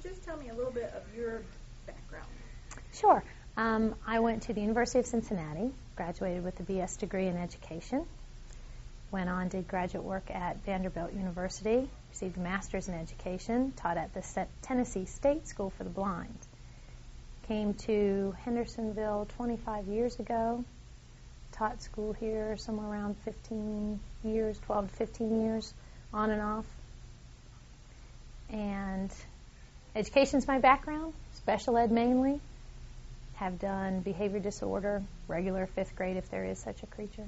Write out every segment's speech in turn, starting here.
you just tell me a little bit of your background? Sure. I went to the University of Cincinnati, graduated with a BS degree in education, went on, did graduate work at Vanderbilt University, received a master's in education, taught at the Tennessee State School for the Blind. Came to Hendersonville 25 years ago, taught school here somewhere around 15 years, 12 to 15 years, on and off. And education's my background, special ed mainly. Have done behavior disorder, regular 5th grade if there is such a creature.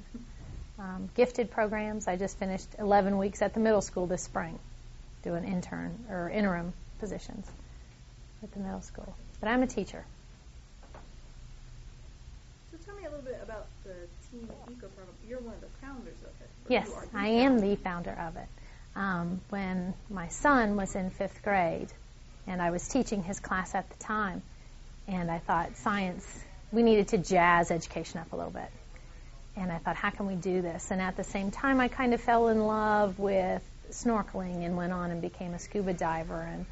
Gifted programs. I just finished 11 weeks at the middle school this spring, doing intern or interim positions at the middle school. But I'm a teacher. So tell me a little bit about the Teen Eco program. You're one of the founders of it. Yes, I am the founder of it. When my son was in 5th grade, and I was teaching his class at the time, and I thought science, we needed to jazz education up a little bit. And I thought, how can we do this? And at the same time, I kind of fell in love with snorkeling and went on and became a scuba diver. And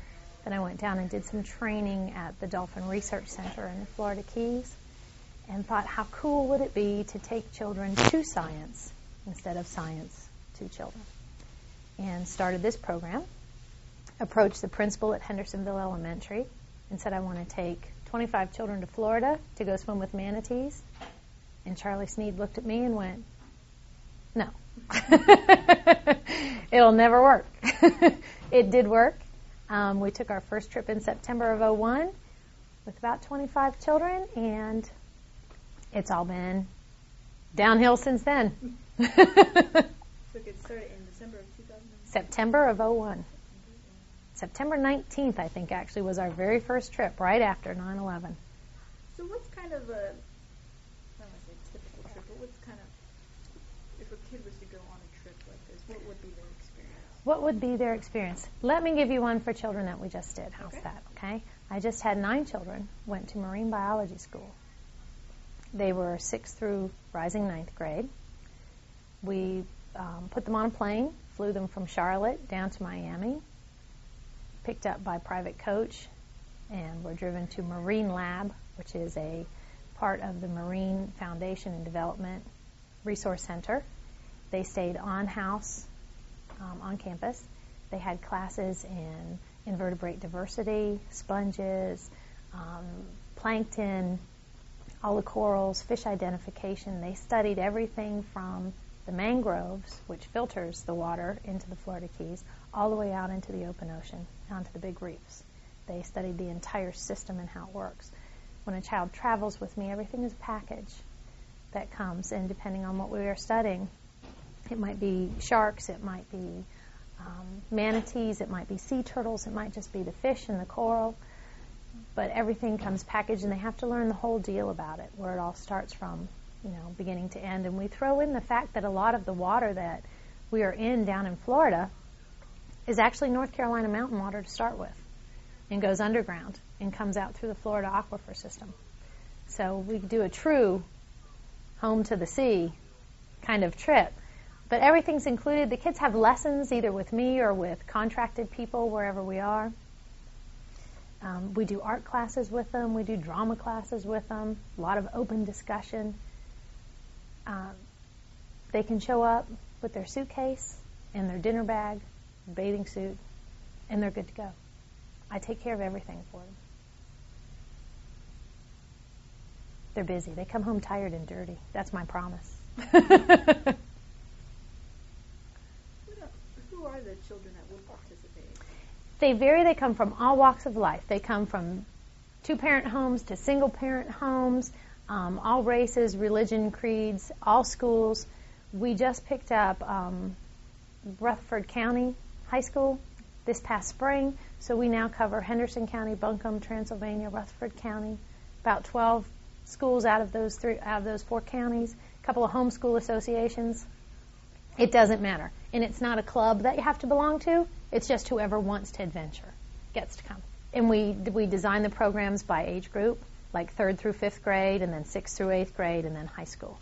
then I went down and did some training at the Dolphin Research Center in the Florida Keys and thought, how cool would it be to take children to science instead of science to children? And started this program, approached the principal at Hendersonville Elementary and said, I want to take 25 children to Florida to go swim with manatees. And Charlie Sneed looked at me and went, no. It'll never work. It did work. We took our first trip in September of 2001 with about 25 children, and it's all been downhill since then. So it started in December of 2000? September of 2001. September 19th, I think, actually, was our very first trip, right after 9/11. So what's kind of a, I don't want to say typical trip, but what's kind of, if a kid was to go on a trip like this, what would be their experience? What would be their experience? Let me give you one for children that we just did. How's that, okay? I just had 9 children, went to marine biology school. They were 6th through rising 9th grade. We put them on a plane, flew them from Charlotte down to Miami, picked up by private coach, and were driven to Marine Lab, which is a part of the Marine Foundation and Development Resource Center. They stayed on house, on campus. They had classes in invertebrate diversity, sponges, plankton, all the corals, fish identification. They studied everything from the mangroves, which filters the water into the Florida Keys, all the way out into the open ocean, onto the big reefs. They studied the entire system and how it works. When a child travels with me, everything is a package that comes, and depending on what we are studying, it might be sharks, it might be manatees, it might be sea turtles, it might just be the fish and the coral, but everything comes packaged, and they have to learn the whole deal about it, where it all starts from, beginning to end. And we throw in the fact that a lot of the water that we are in down in Florida is actually North Carolina mountain water to start with, and goes underground and comes out through the Florida aquifer system. So we do a true home to the sea kind of trip. But everything's included. The kids have lessons either with me or with contracted people wherever we are. We do art classes with them. We do drama classes with them. A lot of open discussion. They can show up with their suitcase and their dinner bag, bathing suit, and they're good to go. I take care of everything for them. They're busy. They come home tired and dirty. That's my promise. Who are the children that will participate? They vary. They come from all walks of life. They come from 2-parent homes to single-parent homes, all races, religion, creeds, all schools. We just picked up Rutherford County High School this past spring, so we now cover Henderson County, Buncombe, Transylvania, Rutherford County, about 12 schools out of those 4 counties, a couple of homeschool associations. It doesn't matter. And it's not a club that you have to belong to. It's just whoever wants to adventure gets to come. And we design the programs by age group, like 3rd through 5th grade, and then 6th through 8th grade, and then high school.